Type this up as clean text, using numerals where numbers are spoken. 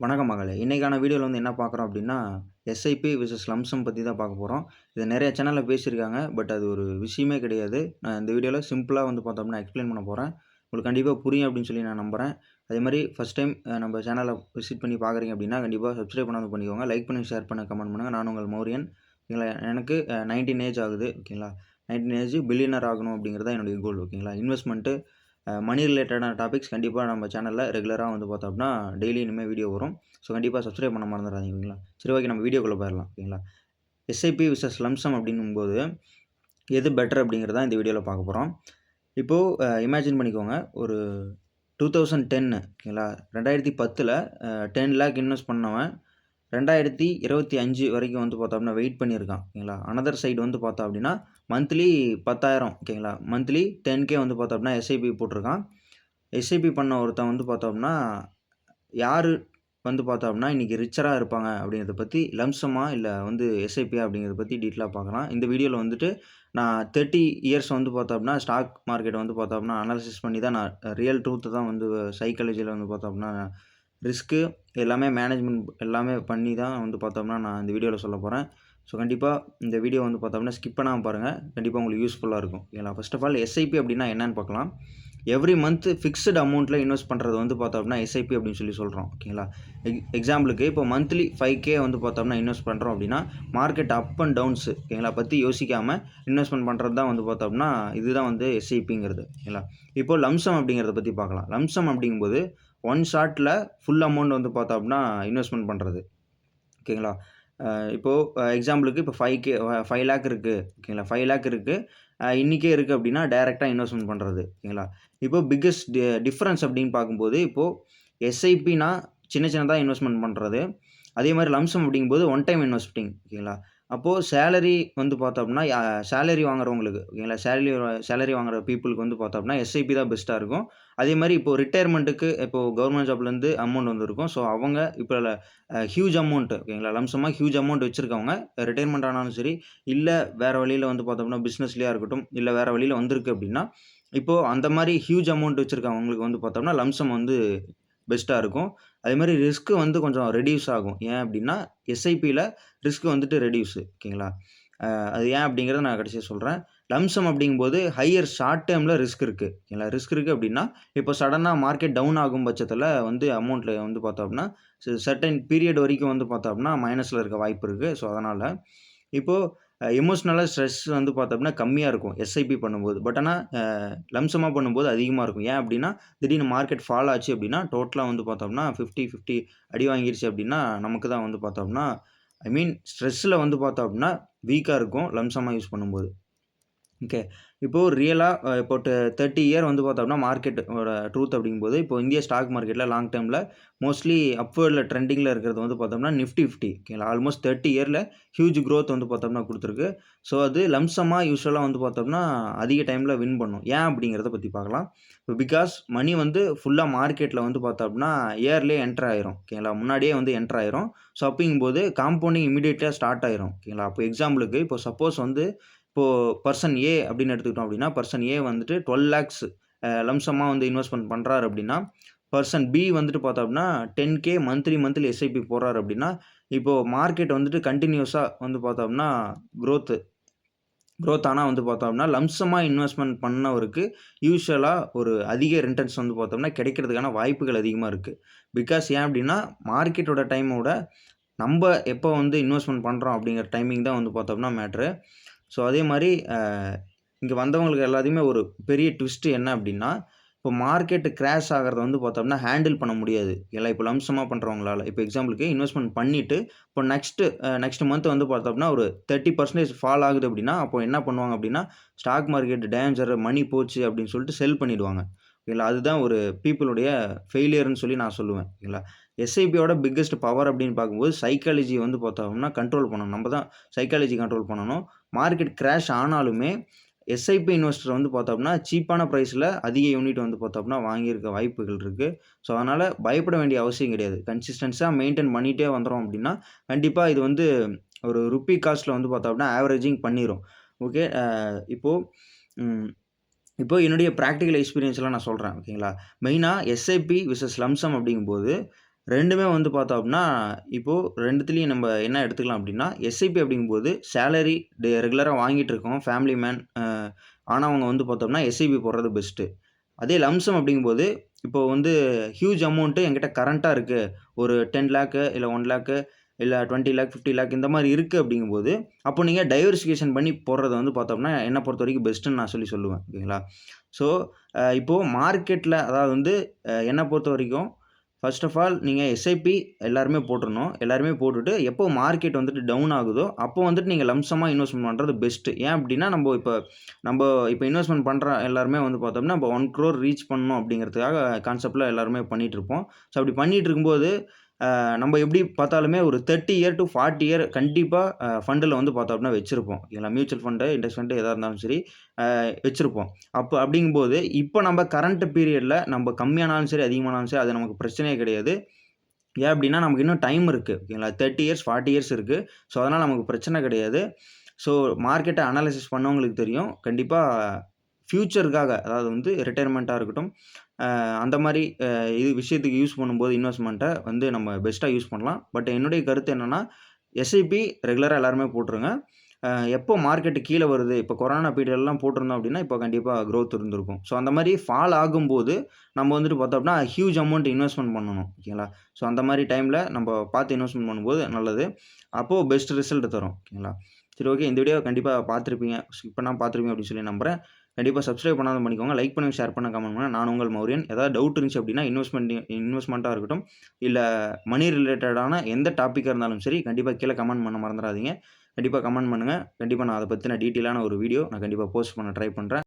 வணக்கம் மகளே! இன்னைக்கான வீடியோல என்ன பார்க்குறோம் அப்டின்னா, எஸ்ஐபி விசஸ் லம்ப் பத்தி தான் பார்க்க போறோம். இத நெறைய சேனல்ல பேசியிருக்காங்க. பட் அது ஒரு விஷயமே கிடையாது. நான் இந்த வீடியோல சிம்பிளா பார்த்தோம்னா எக்ஸ்ப்ளைன் பண்ண போறேன். உங்களுக்கு கண்டிப்பா புரியும் அப்டின்னு சொல்லி நான் நம்புறேன். அதேமாரி ஃபர்ஸ்ட் டைம் நம்ம சேனல விசிட் பண்ணி பார்க்குறீங்க அப்டின்னா, கண்டிப்பா சப்ஸ்கிரைப் பண்ணாம பண்ணிக்கோங்க. லைக் பண்ணுங்க, ஷேர் பண்ணுங்க, கமெண்ட் பண்ணுங்க. நான் உங்கள் மௌரியன். ஓகேங்களா? எனக்கு 19 ஏஜ் ஆகுது. ஓகேங்களா? 19 ஏஜ் பில்லியனர் ஆகணும் அப்டிங்கிறது தான் என்னுடைய கோல். ஓகேங்களா? இன்வெஸ்ட்மென்ட் மணி ரிலேட்டடான டாபிக்ஸ் கண்டிப்பா நம்ம சேனல்ல ரெகுலரா பார்த்தோம்னா, டெய்லி இனிமே வீடியோ வரும். ஸோ கண்டிப்பா சப்ஸ்கிரைப் பண்ண மறந்துறாதீங்க. ஓகேங்களா? சரி, ஓகே, நம்ம வீடியோக்குள்ள போயிரலாம். ஓகேங்களா? எஸ்ஐபி விசஸ் லம்ப் சம் அப்படிங்கும்போது எது பெட்டர் அப்படிங்கிறத இந்த வீடியோல பார்க்க போறோம். இப்போ இமேஜின் பண்ணிக்கோங்க. ஒரு 2010 ஓகேங்களா? 2010ல 10,00,000 இன்வெஸ்ட் பண்ணவன் 2025 வரைக்கும் பார்த்தோம்னா வெயிட் பண்ணியிருக்கான். ஓகேங்களா? அனதர் சைடு பார்த்தோம் அப்படின்னா, மந்த்லி 10,000 ஓகேங்களா? மந்த்லி 10K பார்த்தோம்னா எஸ்ஐபி போட்டிருக்கான். எஸ்ஐபி பண்ண ஒருத்தன் பார்த்தோம்னா, யாரு பார்த்தோம்னா இன்னைக்கு ரிச்சரா இருப்பாங்க அப்படிங்கிறத பத்தி லம்ப் சம்மா இல்ல எஸ்ஐபியா அப்படிங்கிறத பத்தி டீட்டெயிலா பார்க்கலாம். இந்த வீடியோல நான் 30 இயர்ஸ் பார்த்தோம்னா ஸ்டாக் மார்க்கெட்ட பார்த்தோம்னா அனாலிசிஸ் பண்ணி தான் நான் ரியல் ட்ரூத் தான் சைக்காலஜில பார்த்தோம்னா ரிஸ்க்கு எல்லாமே மேனேஜ்மென்ட் எல்லாமே பண்ணி தான் பார்த்தோம்னா நான் இந்த வீடியோல சொல்லப் போறேன். ஸோ கண்டிப்பா இந்த வீடியோ பார்த்தோம்னா ஸ்கிப் பண்ணாம பாருங்க. கண்டிப்பா உங்களுக்கு யூஸ்ஃபுல்லா இருக்கும். ஓகேங்களா? ஃபர்ஸ்ட் ஆஃப் ஆல் எஸ்ஐபி அப்படின்னா என்னன்னு பார்க்கலாம். எவ்ரி மந்த் ஃபிக்ஸ்டு அமௌண்ட்ல இன்வெஸ்ட் பண்றது பார்த்தோம்னா எஸ்ஐபி அப்படின்னு சொல்றோம். ஓகேங்களா? எக்ஸாம்பிளுக்கு இப்போ மந்த்லி 5K பார்த்தோம்னா இன்வெஸ்ட் பண்றோம் அப்படின்னா, மார்க்கெட் அப் அண்ட் டவுன்ஸ் ஓகேங்களா பத்தி யோசிக்காம இன்வெஸ்ட்மென்ட் பண்றது தான் பார்த்தோம்னா, இதுதான் எஸ்ஐபிங்கிறது. ஓகேங்களா? இப்போ லம்ப் சம் அப்படிங்கிறத பத்தி பார்க்கலாம். லம்ப் சம் அப்படிங்கும்போது ஒன் ஷாட்ல ஃபுல் அமௌண்ட் பார்த்தோம்னா இன்வெஸ்ட்மென்ட் பண்றது. ஓகேங்களா? இப்போ எக்ஸாம்பிளுக்கு இப்போ 5,00,000 இருக்கு. ஓகேங்களா? 5,00,000 இருக்கு. இன்னைக்கே இருக்கு அப்படின்னா, டைரக்ட்டா இன்வெஸ்ட்மென்ட் பண்றது. ஓகேங்களா? இப்போ பிக்கஸ்ட் டிஃபரன்ஸ் அப்படின்னு பார்க்கும்போது, இப்போ எஸ்ஐபினா சின்ன சின்னதா இன்வெஸ்ட்மென்ட் பண்றது. அதே மாரி லம்ப் சம் அப்படிங்கும்போது ஒன் டைம் இன்வெஸ்டிங். ஓகேங்களா? அப்போ சேலரி பார்த்தோம்னா, சேலரி வாங்குறவங்களுக்கு ஓகேங்களா? சேலரி வாங்குற பீப்பிள்க்கு பார்த்தோம்னா, எஸ்ஐபி தான் பெஸ்ட்டா இருக்கும். அதே மாரி இப்போ ரிட்டயர்மென்ட்க்கு இப்போ கவர்ன்மென்ட் ஜாப்லேருந்து அமௌண்ட் வந்திருக்கும். ஸோ அவங்க இப்போ ஹியூஜ் அமௌண்ட் ஓகேங்களா? லம்ப் சம்மா ஹியூஜ் அமௌண்ட் வச்சிருக்கவங்க ரிட்டயர்மென்ட் ஆனாலும் சரி, இல்ல வேற வழியில பார்த்தோம்னா பிசினஸ்லயா இருக்கட்டும், இல்ல வேற வழியில வந்திருக்கு அப்படின்னா, இப்போ அந்த மாரி ஹியூஜ் அமௌண்ட் வச்சிருக்கவங்களுக்கு பார்த்தோம்னா, லம்ப் சம் பெஸ்ட்டா இருக்கும். அதேமாரி ரிஸ்க் கொஞ்சம் ரெடியூஸ் ஆகும். ஏன் அப்டின்னா, எஸ்ஐபில ரிஸ்க் ரெடியூஸு ஓகேங்களா? அது ஏன் அப்டிங்கிறத நான் கடைசியா சொல்றேன். லம்ப் சம் அப்டிங்கும்போது ஹையர் ஷார்ட் டெர்ம்ல ரிஸ்க் இருக்கு. ஓகேங்களா? ரிஸ்க் இருக்கு அப்டின்னா, இப்போ சடனா மார்க்கெட் டவுன் ஆகும் பட்சத்தில அமௌண்ட்ல பார்த்தோம்னா, சர்டைன் பீரியட் வரைக்கும் பார்த்தோம்னா, மைனஸ்ல இருக்க வாய்ப்பு இருக்கு. ஸோ அதனால இப்போ எமோஷனலா ஸ்ட்ரெஸ் பார்த்தோம்னா கம்மியா இருக்கும். எஸ்ஐபி பண்ணும்போது. பட் ஆனா லம்ப் சம்மா பண்ணும்போது அதிகமா இருக்கும். ஏன் அப்டின்னா, திடீர்னு மார்க்கெட் ஃபால் ஆச்சு அப்டின்னா, டோட்டலா பார்த்தோம்னா 50, 50 அடி வாங்கிருச்சு அப்டின்னா, நமக்கு தான் பார்த்தோம்னா ஐ மீன் ஸ்ட்ரெஸ்ல பார்த்தோம் அப்டின்னா, வீக்கா இருக்கும் லம்ப் சம்மா யூஸ் பண்ணும்போது. ஓகே. இப்போ ரியலா இப்போ 30 இயர் பார்த்தோம்னா மார்க்கெட்டோட ட்ரூத் அப்படிங்கும்போது, இப்போ இந்திய ஸ்டாக் மார்க்கெட்ல லாங் டெர்ம்ல மோஸ்ட்லி அப்வர்ட்ல ட்ரெண்டிங்ல இருக்கிறது பார்த்தோம்னா நிஃப்டி 50 ஓகேங்களா. ஆல்மோஸ்ட் 30 இயர்ல ஹியூஜ் குரோத் பார்த்தோம்னா குடுத்திருக்கு. ஸோ அது லம்ப் சம்மா யூசுவலா பார்த்தோம்னா அதிக டைம்ல வின் பண்ணும். ஏன் அப்படிங்கிறத பத்தி பார்க்கலாம். இப்போ பிகாஸ் மணி ஃபுல்லா மார்க்கெட்ல பார்த்தோம்னா இயர்லயே என்டர் ஆயிரும். ஓகேங்களா. முன்னாடியே என்டர் ஆயிரும். ஸோ அப்படிங்கும்போது காம்பவுண்டிங் இமிடியேட்டா ஸ்டார்ட் ஆயிரும். ஓகேங்களா. இப்போ எக்ஸாம்பிளுக்கு இப்போ சப்போஸ் இப்போ பெர்சன் ஏ அப்படின்னு எடுத்துக்கிட்டோம் அப்படின்னா, பெர்சன் ஏ 12 லேக்ஸ் லம்ப் சம்மா இன்வெஸ்ட்மென்ட் பண்றாரு அப்படின்னா, பெர்சன் பி பார்த்தோம்னா 10K மந்த்லி எஸ்ஐபி போடுறாரு அப்படின்னா, இப்போ மார்க்கெட் கன்டினியூஸா பார்த்தோம்னா குரோத் குரோத் ஆனா பார்த்தோம்னா, லம்ப் சம்மா இன்வெஸ்ட்மென்ட் பண்ணவருக்கு யூசுவலா ஒரு அதிக ரிட்டர்ன்ஸ் பார்த்தோம்னா கிடைக்கிறதுக்கான வாய்ப்புகள் அதிகமா இருக்கு. பிகாஸ் ஏன் அப்படின்னா, மார்க்கெட்டோட டைமோட நம்ப எப்போ இன்வெஸ்ட்மென்ட் பண்றோம் அப்படிங்கிற டைமிங் தான் பார்த்தோம்னா மேட்டரு. ஸோ அதே மாரி இங்க வந்தவங்களுக்கு எல்லாத்தையுமே ஒரு பெரிய ட்விஸ்ட் என்ன அப்டின்னா, இப்போ மார்க்கெட் கிராஷ் ஆகுறத பார்த்தோம்னா ஹேண்டில் பண்ண முடியாது. எல்லாம் இப்போ லம்ப் சம்மா பண்றவங்களால. இப்போ எக்ஸாம்பிளுக்கு இன்வெஸ்ட்மென்ட் பண்ணிட்டு, இப்போ நெக்ஸ்ட் மந்த் பார்த்தோம்னா ஒரு 30% ஃபால் ஆகுது அப்டின்னா, அப்போ என்ன பண்ணுவாங்க அப்டின்னா, ஸ்டாக் மார்க்கெட் டேஞ்சர், மணி போச்சு அப்டின்னு சொல்லிட்டு செல் பண்ணிடுவாங்க. ஓகேங்களா. அதுதான் ஒரு பீப்பிளுடைய ஃபெயிலியர்ன்னு சொல்லி நான் சொல்லுவேன். ஓகேங்களா. எஸ்ஐபியோட பிக்கஸ்ட் பவர் அப்டின்னு பார்க்கும்போது சைக்காலஜி பார்த்தோம்னா கண்ட்ரோல் பண்ணணும். நம்ம தான் சைக்காலஜி கண்ட்ரோல் பண்ணணும். மார்க்கெட் கிராஷ் ஆனாலுமே, எஸ்ஐபி இன்வெஸ்டர் பார்த்தோம்னா, சீப்பான பிரைஸ்ல அதிக யூனிட் பார்த்தோம்னா, வாங்கியிருக்க வாய்ப்புகள் இருக்கு. ஸோ, அதனால பயப்பட வேண்டிய அவசியம் கிடையாது. கன்சிஸ்டன்ஸா மெயின்டெயின் பண்ணிட்டே வந்துறோம் அப்டின்னா, கண்டிப்பா இது ஒரு ரூப்பி காஸ்ட்ல பார்த்தோம்னா, ஆவரேஜிங் பண்ணிரும். ஓகே. இப்போ ம் இப்போ என்னுடைய பிராக்டிகல் எக்ஸ்பீரியன்ஸ்லாம் நான் சொல்றேன். ஓகேங்களா. மெயினா எஸ்ஐபி விசஸ் லம்ப் சம் அப்டிங்கும்போது, 2மே வந்து பார்த்தோம் அப்டின்னா, இப்போ 2த்துலயும் நம்ம என்ன எடுத்துக்கலாம் அப்டின்னா, எஸ்ஐபி அப்படிங்கும்போது சேலரி ரெகுலரா வாங்கிட்டு இருக்கோம். ஃபேமிலி மேன் ஆனவங்க வந்து பார்த்தோம்னா, எஸ்ஐபி போடுறது பெஸ்ட்டு. அதே லம்ப் சம் அப்படிங்கும்போது, இப்போ வந்து ஹியூஜ் அமௌண்ட் என்கிட்ட கரண்ட்டா இருக்கு. ஒரு 10,00,000 இல்ல 1,00,000 இல்ல 20,00,000, 50,00,000 இந்த மாரி இருக்கு அப்படிங்கும்போது, அப்போ நீங்க டைவர்சிஃபிகேஷன் பண்ணி போடுறது வந்து பார்த்தோம்னா, என்ன பொறுத்தவரைக்கும் பெஸ்ட்டுன்னு நான் சொல்லுவேன். ஓகேங்களா? ஸோ, இப்போ மார்க்கெட்ல அதாவது வந்து என்ன பொறுத்தவரைக்கும், ஃபர்ஸ்ட் ஆஃப் ஆல் நீங்க எஸ்ஐபி எல்லாருமே போட்டுறணும். எல்லாருமே போட்டுட்டு எப்போ மார்க்கெட் வந்துட்டு டவுன் ஆகுதோ, அப்போ வந்துட்டு நீங்க லம்ப் சம்மா இன்வெஸ்ட்மென்ட் பண்றது பெஸ்ட்டு. ஏன் அப்டின்னா, நம்ப இப்ப இன்வெஸ்ட்மென்ட் பண்ற எல்லாருமே வந்து பார்த்தோம்னா, நம்ப 1,00,00,000 ரீச் பண்ணணும் அப்படிங்கிறதுக்காக கான்செப்ட்ல எல்லாருமே பண்ணிட்டு இருப்போம். ஸோ அப்படி பண்ணிட்டு இருக்கும்போது, நம்ப எப்படி பார்த்தாலுமே ஒரு 30 இயர் டூ 40 இயர் கண்டிப்பா ஃபண்டுல வந்து பார்த்தோம் அப்படின்னா வச்சிருப்போம். ஓகேங்களா? மியூச்சுவல் ஃபண்டு, இண்டெக்ஸ் ஃபண்டு எதா இருந்தாலும் சரி, வச்சிருப்போம். அப்ப அப்படிங்கும்போது, இப்ப நம்ப கரண்ட் பீரியட்ல நம்ப கம்மியானாலும் சரி, அதிகமானாலும் சரி, அது நமக்கு பிரச்சனையே கிடையாது. ஏன் அப்டின்னா, நமக்கு இன்னும் டைம் இருக்கு. ஓகேங்களா? 30 இயர்ஸ், 40 இயர்ஸ் இருக்கு. ஸோ, அதனால நமக்கு பிரச்சனை கிடையாது. ஸோ, மார்க்கெட்ட அனாலிசிஸ் பண்ணவங்களுக்கு தெரியும். கண்டிப்பா ஃபியூச்சர்க்காக அதாவது வந்து ரிட்டயர்மென்ட்டா இருக்கட்டும், அந்த மாரி இது விஷயத்துக்கு யூஸ் பண்ணும்போது இன்வெஸ்ட்மென்ட்ட வந்து நம்ம பெஸ்ட்டா யூஸ் பண்ணலாம். பட் என்னுடைய கருத்து என்னன்னா, எஸ்ஐபி ரெகுலரா எல்லாருமே போட்டுருங்க. எப்போ மார்க்கெட் கீழ வருது, இப்போ கொரோனா பீரியட்லலாம் போட்டிருந்தோம் அப்டின்னா, இப்போ கண்டிப்பா குரோத் இருந்திருக்கும். ஸோ, அந்த மாரி ஃபால் ஆகும்போது, நம்ம வந்துட்டு பார்த்தோம் அப்டின்னா, ஹியூஜ் அமௌண்ட் இன்வெஸ்ட்மென்ட் பண்ணணும். ஓகேங்களா? ஸோ, அந்த மாரி டைம்ல நம்ப பார்த்து இன்வெஸ்ட்மென்ட் பண்ணும்போது நல்லது. அப்போ பெஸ்ட் ரிசல்ட் தரும். ஓகேங்களா? சரி, ஓகே. இந்த வீடியோ கண்டிப்பா பார்த்திருப்பீங்க. ஸ்கிப் பண்ணாம பார்த்திருப்பீங்க அப்டின்னு சொல்லி நம்புறேன். கண்டிப்பா சப்ஸ்கிரைப் பண்ணாதவங்க பண்ணிக்கோங்க. லைக் பண்ணுங்க, ஷேர் பண்ணுங்க, கமெண்ட் பண்ணுங்க. நான் உங்கள் மௌரியன். ஏதாவது டவுட் இருந்துச்சு அப்டின்னா, இன்வெஸ்ட்மென்ட்டா இருக்கட்டும், இல்ல மனி ரிலேட்டடான எந்த டாபிக்கா இருந்தாலும் சரி, கண்டிப்பா கீழ கமெண்ட் பண்ண மறந்துறாதீங்க. கண்டிப்பா கமெண்ட் பண்ணுங்க. கண்டிப்பா நான் அத பத்தின டீட்டெயிலான ஒரு வீடியோ நான் கண்டிப்பா போஸ்ட் பண்ண ட்ரை பண்றேன்.